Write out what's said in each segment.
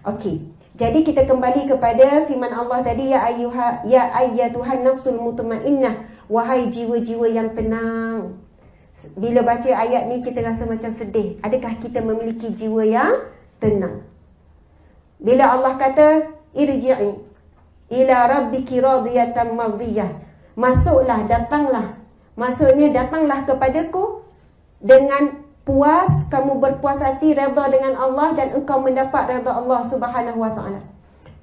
Okey. Jadi kita kembali kepada firman Allah tadi, ya ayyatuhan nafsul mutmainnah, wahai jiwa-jiwa yang tenang. Bila baca ayat ni kita rasa macam sedih. Adakah kita memiliki jiwa yang tenang? Bila Allah kata irji'i ila rabbiki radiyatan mardiyah, masuklah, datanglah. Maksudnya datanglah kepadaku dengan puas, kamu berpuas hati, redha dengan Allah, dan engkau mendapat redha Allah Subhanahu wa taala.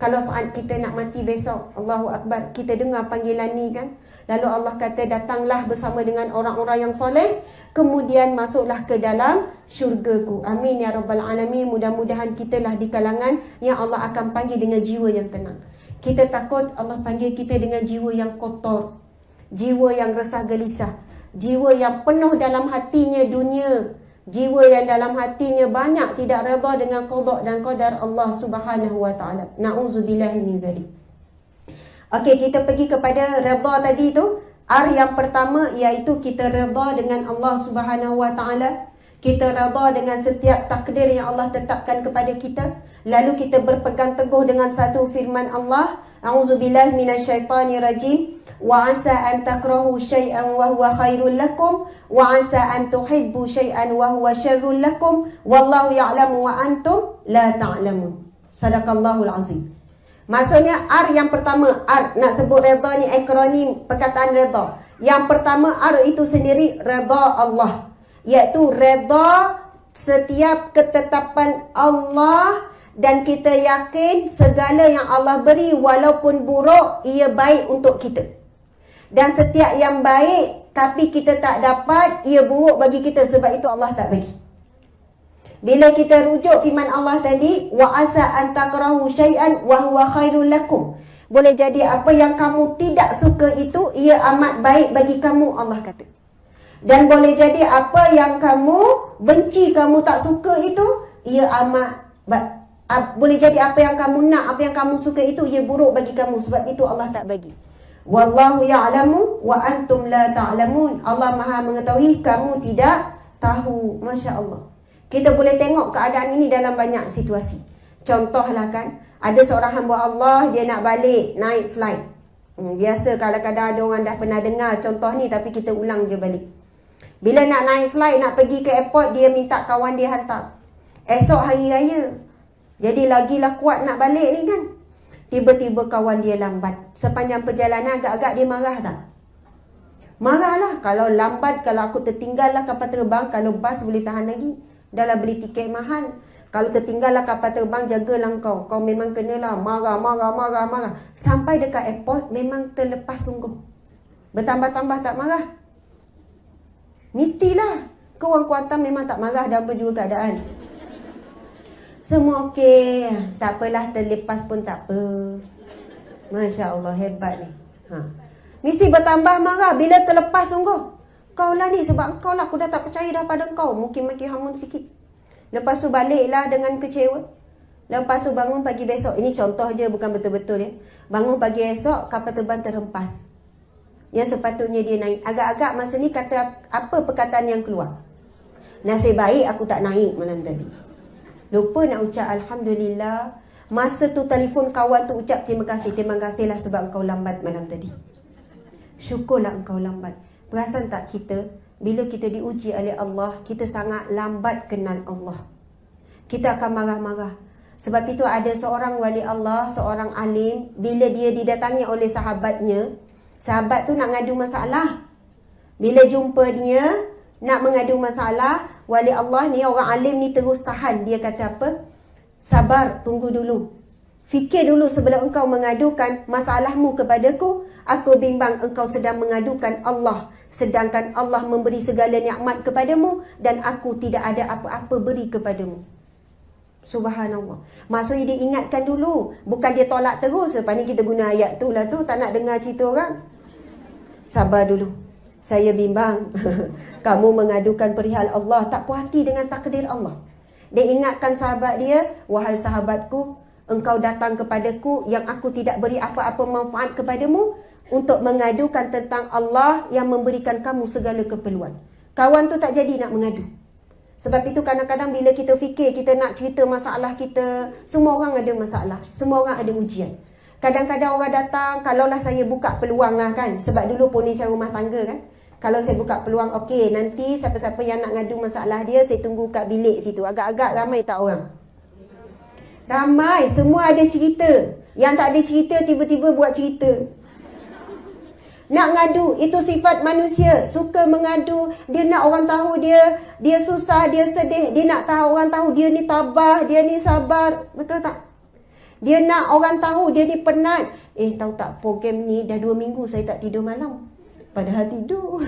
Kalau saat kita nak mati besok, Allahu Akbar, kita dengar panggilan ni kan. Lalu Allah kata datanglah bersama dengan orang-orang yang soleh, kemudian masuklah ke dalam syurgaku. Amin ya rabbal alamin. Mudah-mudahan kita lah di kalangan yang Allah akan panggil dengan jiwa yang tenang. Kita takut Allah panggil kita dengan jiwa yang kotor, jiwa yang resah gelisah, jiwa yang penuh dalam hatinya dunia, jiwa yang dalam hatinya banyak tidak redha dengan qada dan qadar Allah Subhanahu wa taala. Nauzubillahi min zalik. Okey, kita pergi kepada redha tadi tu. Yang pertama iaitu kita redha dengan Allah Subhanahu wa taala. Kita redha dengan setiap takdir yang Allah tetapkan kepada kita. Lalu kita berpegang teguh dengan satu firman Allah, A'udzubillahi minasyaitonirrajim. Wa 'asa an takrahu syai'an wa huwa khairul lakum wa 'asa an tuhibbu syai'an wa huwa syarrul lakum wallahu ya'lamu wa antum la ta'lamun. Sadaqallahul azim. Maksudnya yang pertama, nak sebut redha ni akronim perkataan redha. Yang pertama itu sendiri redha Allah, iaitu redha setiap ketetapan Allah, dan kita yakin segala yang Allah beri walaupun buruk ia baik untuk kita. Dan setiap yang baik tapi kita tak dapat, ia buruk bagi kita, sebab itu Allah tak bagi. Bila kita rujuk firman Allah tadi, wa asa an takrahu syai'an wa huwa khairul lakum. Boleh jadi apa yang kamu tidak suka itu ia amat baik bagi kamu, Allah kata. Dan boleh jadi apa yang kamu benci, kamu tak suka itu ia boleh jadi apa yang kamu nak, apa yang kamu suka itu ia buruk bagi kamu, sebab itu Allah tak bagi. Wallahu ya'lamu wa antum la ta'lamun. Allah Maha mengetahui, kamu tidak tahu. Masya Allah. Kita boleh tengok keadaan ini dalam banyak situasi. Contohlah kan, ada seorang hamba Allah, dia nak balik naik flight. Biasa kadang-kadang ada orang dah pernah dengar contoh ni, tapi kita ulang je balik. Bila nak naik flight, nak pergi ke airport, dia minta kawan dia hantar. Esok hari raya, jadi lagilah kuat nak balik ni kan. Tiba-tiba kawan dia lambat. Sepanjang perjalanan agak-agak dia marah tak? Marahlah. Kalau lambat, kalau aku tertinggal lah kapal terbang, kalau bas boleh tahan lagi. Dah lah beli tiket mahal. Kalau tertinggal lah kapal terbang, jagalah kau. Kau memang kenalah marah. Sampai dekat airport memang terlepas sungguh. Bertambah-tambah tak marah. Mestilah. Kau orang Kuantan memang tak marah dalam berjua keadaan. Semua okey. Tak apalah, terlepas pun tak apa. Masya Allah, hebat ni. Mesti bertambah marah bila terlepas sungguh. Kau lah ni, sebab kau lah aku dah tak percaya dah pada kau. Mungkin makin hamun sikit. Lepas tu baliklah dengan kecewa. Lepas tu bangun pagi besok. Ini contoh je, bukan betul-betul ya. Bangun pagi esok, kapal terbang terhempas. Yang sepatutnya dia naik. Agak-agak masa ni kata apa perkataan yang keluar? Nasib baik aku tak naik malam tadi. Lupa nak ucap Alhamdulillah. Masa tu telefon kawan tu ucap terima kasih. Terima kasihlah sebab engkau lambat malam tadi. Syukurlah engkau lambat. Perasan tak kita, bila kita diuji oleh Allah, kita sangat lambat kenal Allah. Kita akan marah-marah. Sebab itu ada seorang wali Allah, seorang alim, bila dia didatangi oleh sahabatnya, sahabat tu nak ngadu masalah. Bila jumpa dia, nak mengadu masalah, wali Allah ni, orang alim ni terus tahan. Dia kata apa? Sabar, tunggu dulu. Fikir dulu sebelum engkau mengadukan masalahmu kepadaku. Aku bimbang engkau sedang mengadukan Allah. Sedangkan Allah memberi segala nikmat kepadamu dan aku tidak ada apa-apa beri kepadamu. Subhanallah. Maksudnya dia ingatkan dulu. Bukan dia tolak terus. Lepas ni kita guna ayat tu lah tu. Tak nak dengar cerita orang. Sabar dulu. Saya bimbang. Kamu mengadukan perihal Allah. Tak puas hati dengan takdir Allah. Dia ingatkan sahabat dia. Wahai sahabatku, engkau datang kepadaku yang aku tidak beri apa-apa manfaat kepadamu, untuk mengadukan tentang Allah yang memberikan kamu segala keperluan. Kawan tu tak jadi nak mengadu. Sebab itu kadang-kadang bila kita fikir kita nak cerita masalah kita, semua orang ada masalah, semua orang ada ujian. Kadang-kadang orang datang, kalaulah saya buka peluang lah kan, sebab dulu pun ni cara rumah tangga kan. Kalau saya buka peluang, okey, nanti siapa-siapa yang nak ngadu masalah dia, saya tunggu kat bilik situ. Agak-agak ramai tak orang? Ramai, semua ada cerita. Yang tak ada cerita, tiba-tiba buat cerita. Nak ngadu, itu sifat manusia. Suka mengadu, dia nak orang tahu dia susah, dia sedih. Dia nak tahu orang tahu dia ni tabah, dia ni sabar. Betul tak? Dia nak orang tahu dia ni penat. Tahu tak, program ni dah 2 minggu saya tak tidur malam. Padahal tidur.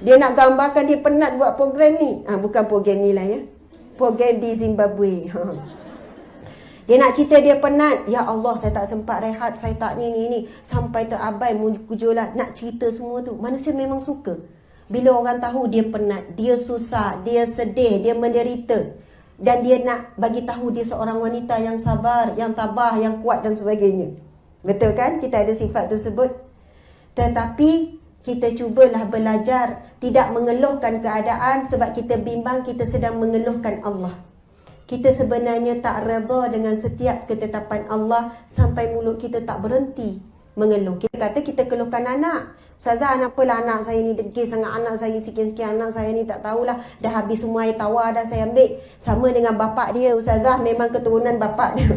Dia nak gambarkan dia penat buat program ni. Bukan program ni lah ya. Program di Zimbabwe. Dia nak cerita dia penat. Ya Allah, saya tak sempat rehat, saya tak ni. Sampai terabai mujulah nak cerita semua tu. Manusia memang suka. Bila orang tahu dia penat, dia susah, dia sedih, dia menderita. Dan dia nak bagi tahu dia seorang wanita yang sabar, yang tabah, yang kuat dan sebagainya. Betul kan? Kita ada sifat tersebut. Tetapi kita cubalah belajar tidak mengeluhkan keadaan sebab kita bimbang kita sedang mengeluhkan Allah. Kita sebenarnya tak redha dengan setiap ketetapan Allah sampai mulut kita tak berhenti mengeluh. Kita kata kita keluhkan anak. Ustazah, kenapalah anak saya ni degil sangat, anak saya sekian-sekian, anak saya ni tak tahulah, dah habis semua air tawar dah saya ambil. Sama dengan bapak dia, Ustazah memang keturunan bapak dia.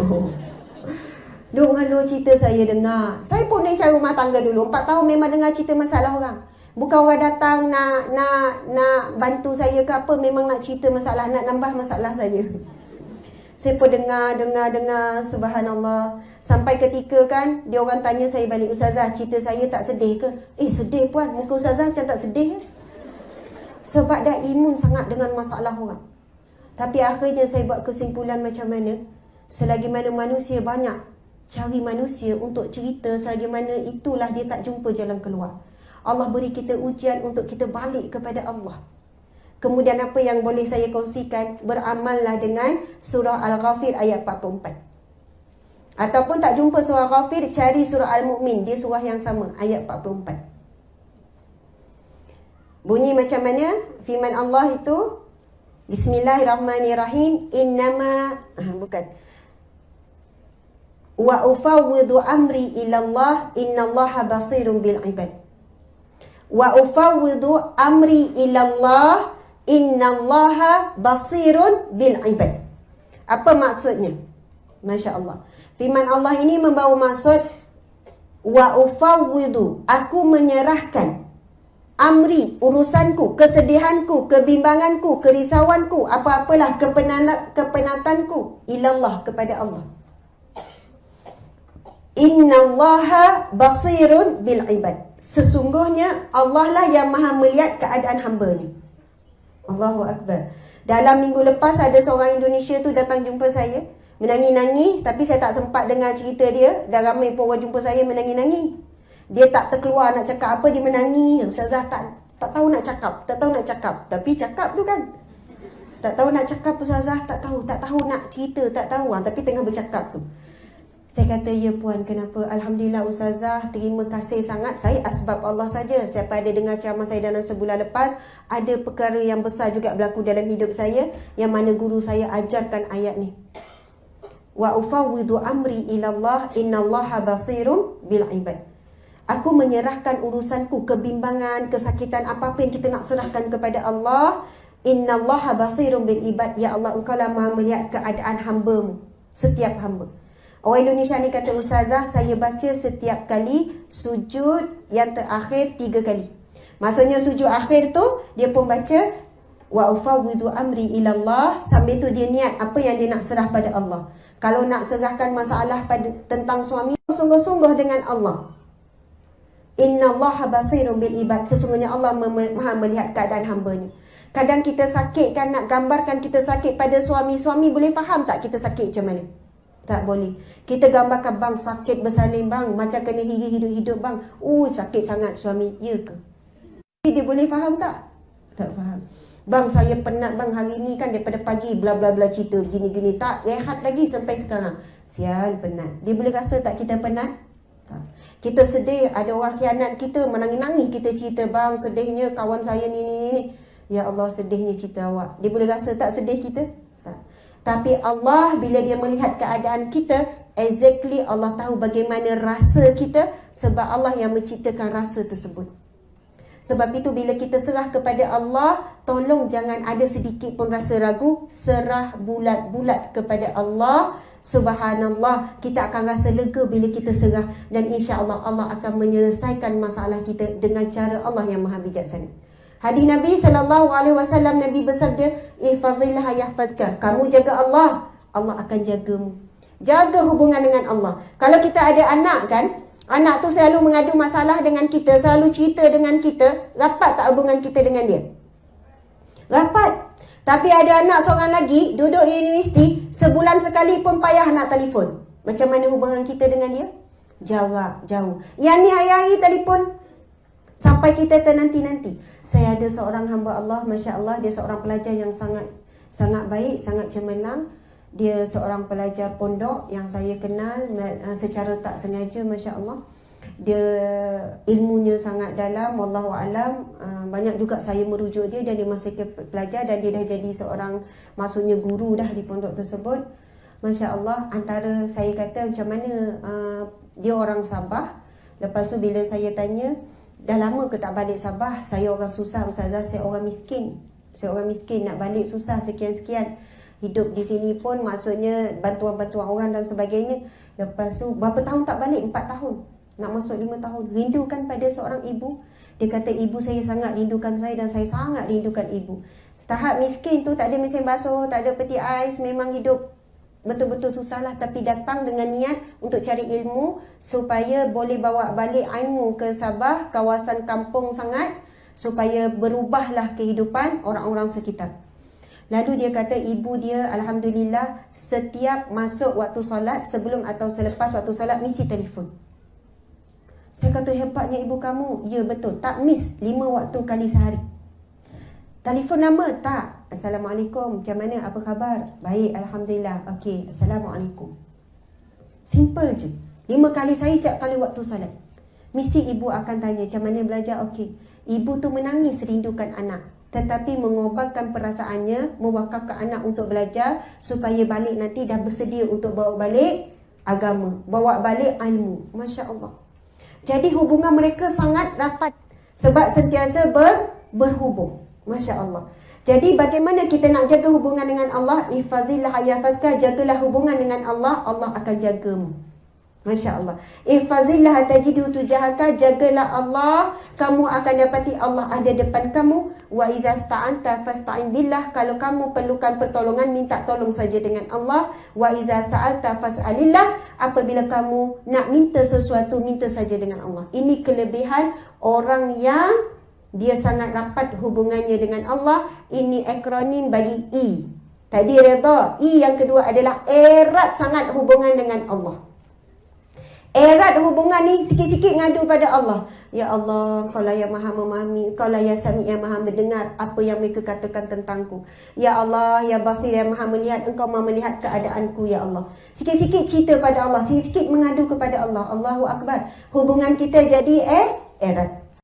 Duk ngeluh cerita saya dengar. Saya pun ni cari rumah tangga dulu, 4 tahun memang dengar cerita masalah orang. Bukan orang datang nak bantu saya ke apa, memang nak cerita masalah, nak nambah masalah saya. Saya pun dengar, subhanallah. Sampai ketika kan, dia orang tanya saya balik, Ustazah, cerita saya tak sedih ke? Sedih puan, muka Ustazah macam tak sedih. Sebab dah imun sangat dengan masalah orang. Tapi akhirnya saya buat kesimpulan macam mana? Selagi mana manusia banyak cari manusia untuk cerita, selagi mana itulah dia tak jumpa jalan keluar. Allah beri kita ujian untuk kita balik kepada Allah. Kemudian apa yang boleh saya kongsikan, beramallah dengan surah Al-Ghafir ayat 44. Ataupun tak jumpa surah Ghafir, cari surah Al-Mu'min, dia surah yang sama, ayat 44. Bunyi macam mana firman Allah itu? Bismillahirrahmanirrahim. Wa ufawwidu amri ilallah, innallaha basirun bil ibad. Wa ufawwidu amri ilallah, innallaha basirun bil ibad. Apa maksudnya? Masya Allah. Firman Allah ini membawa maksud wa ufawwidu, aku menyerahkan amri, urusanku, kesedihanku, kebimbanganku, kerisauanku, apa-apalah kepenatanku ilallah, kepada Allah. Innallaha basirun bil ibad. Sesungguhnya Allah lah yang maha melihat keadaan hamba ni. Allahu Akbar. Dalam minggu lepas ada seorang Indonesia tu datang jumpa saya, menangis-nangis, tapi saya tak sempat dengar cerita dia. Dah ramai pun orang jumpa saya menangis-nangis. Dia tak terkeluar nak cakap apa, dia menangis. Ustazah tak tahu nak cakap, tak tahu nak cakap. Tapi cakap tu kan. Tak tahu nak cakap Ustazah, tak tahu nak cerita, tak tahu. Tapi tengah bercakap tu. Saya kata, ya puan, kenapa? Alhamdulillah Ustazah, terima kasih sangat. Saya asbab Allah saja. Siapa ada dengar ceramah saya dalam sebulan lepas, ada perkara yang besar juga berlaku dalam hidup saya, yang mana guru saya ajarkan ayat ni. Wa ufawwidu amri ilallah, innallaha basirun bil ibad. Aku menyerahkan urusanku, kebimbangan, kesakitan, apa-apa yang kita nak serahkan kepada Allah. Innallaha basirun bil ibad. Ya Allah, engkau lah maha melihat keadaan hamba-Mu, setiap hamba. Orang Indonesia ni kata, Ustazah, saya baca setiap kali sujud yang terakhir 3 kali. Maksudnya sujud akhir tu, dia pun baca wa ufawwidu amri ilallah. Sambil tu dia niat apa yang dia nak serah pada Allah. Kalau nak serahkan masalah tentang suami, sungguh-sungguh dengan Allah. Innallaha basirun bil ibad. Sesungguhnya Allah maha melihat keadaan hamba ni. Kadang kita sakit kan, nak gambarkan kita sakit pada suami. Suami boleh faham tak kita sakit macam mana? Tak boleh. Kita gambarkan, bang sakit bersalin bang, macam kena hidup-hidup bang. Sakit sangat suami. Ya ke? Dia boleh faham tak? Tak faham. Bang saya penat bang, hari ni kan daripada pagi bla bla bla cerita gini-gini, tak rehat lagi sampai sekarang. Sial, penat. Dia boleh rasa tak kita penat? Tak. Kita sedih, ada orang khianat kita, menangis-nangis kita cerita, bang sedihnya kawan saya ni. Ya Allah, sedihnya cerita awak. Dia boleh rasa tak sedih kita? Tak. Tapi Allah bila dia melihat keadaan kita, exactly Allah tahu bagaimana rasa kita, sebab Allah yang menciptakan rasa tersebut. Sebab itu bila kita serah kepada Allah, tolong jangan ada sedikit pun rasa ragu. Serah bulat-bulat kepada Allah. Subhanallah, kita akan rasa lega bila kita serah. Dan insya-Allah Allah akan menyelesaikan masalah kita dengan cara Allah yang Maha Bijaksana. Hadis Nabi SAW, Nabi bersabda, ihfazillah yahfazka. Kamu jaga Allah, Allah akan jagamu. Jaga hubungan dengan Allah. Kalau kita ada anak kan, anak tu selalu mengadu masalah dengan kita, selalu cerita dengan kita, rapat tak hubungan kita dengan dia? Rapat. Tapi ada anak seorang lagi duduk di universiti, sebulan sekali pun payah nak telefon. Macam mana hubungan kita dengan dia? Jarak, jauh. Yang ni hari-hari telefon sampai kita ternanti-nanti. Saya ada seorang hamba Allah, Masya Allah, dia seorang pelajar yang sangat baik, sangat cemerlang. Dia seorang pelajar pondok yang saya kenal secara tak sengaja, Masya Allah. Dia ilmunya sangat dalam, wallahu alam. Banyak juga saya merujuk dia dan dia masih pelajar dan dia dah jadi seorang, maksudnya guru dah di pondok tersebut. Masya Allah, antara saya kata macam mana dia orang Sabah. Lepas tu bila saya tanya, dah lama ke tak balik Sabah? Saya orang susah Ustazah, saya orang miskin. Saya orang miskin, nak balik susah sekian-sekian. Hidup di sini pun maksudnya bantuan-bantuan orang dan sebagainya. Lepas tu berapa tahun tak balik? 4 tahun. Nak masuk 5 tahun. Rindukan pada seorang ibu. Dia kata ibu saya sangat rindukan saya dan saya sangat rindukan ibu. Tahap miskin tu tak ada mesin basuh, tak ada peti ais, memang hidup betul-betul susah lah. Tapi datang dengan niat untuk cari ilmu supaya boleh bawa balik ilmu ke Sabah, kawasan kampung sangat, supaya berubahlah kehidupan orang-orang sekitar. Lalu dia kata ibu dia Alhamdulillah setiap masuk waktu solat, sebelum atau selepas waktu solat mesti telefon. Saya kata hebatnya ibu kamu. Ya betul, tak miss 5 waktu kali sehari. Telefon nama tak? Assalamualaikum, macam mana, apa khabar? Baik, Alhamdulillah. Okey, Assalamualaikum. Simple je. 5 kali sehari setiap kali waktu solat. Mesti ibu akan tanya macam mana belajar. Okey. Ibu tu menangis rindukan anak, tetapi mengobarkan perasaannya, mewakafkan anak untuk belajar supaya balik nanti dah bersedia untuk bawa balik agama, bawa balik ilmu. Masya Allah. Jadi hubungan mereka sangat rapat sebab sentiasa berhubung. Masya Allah. Jadi bagaimana kita nak jaga hubungan dengan Allah? Ihfazillah yahfazka, jagalah hubungan dengan Allah, Allah akan jagamu. Masya Allah. Ihfazillah tajidu tujahaka, jagalah Allah, kamu akan dapati Allah ada depan kamu. Wa iza sta'anta fasta'in billah, kalau kamu perlukan pertolongan, minta tolong saja dengan Allah. Wa iza sa'alta fas'alillah, apabila kamu nak minta sesuatu, minta saja dengan Allah. Ini kelebihan orang yang dia sangat rapat hubungannya dengan Allah. Ini akronim bagi I. Tadi redha. I yang kedua adalah erat sangat hubungan dengan Allah. Erat hubungan ni sikit-sikit ngadu pada Allah. Ya Allah, Kaulah yang maha memahami, Kaulah yang sami yang maha mendengar apa yang mereka katakan tentangku. Ya Allah, Ya Basir yang maha melihat, Engkau maha melihat keadaanku, Ya Allah. Sikit-sikit cerita pada Allah, sikit-sikit mengadu kepada Allah. Allahu Akbar. Hubungan kita jadi erat.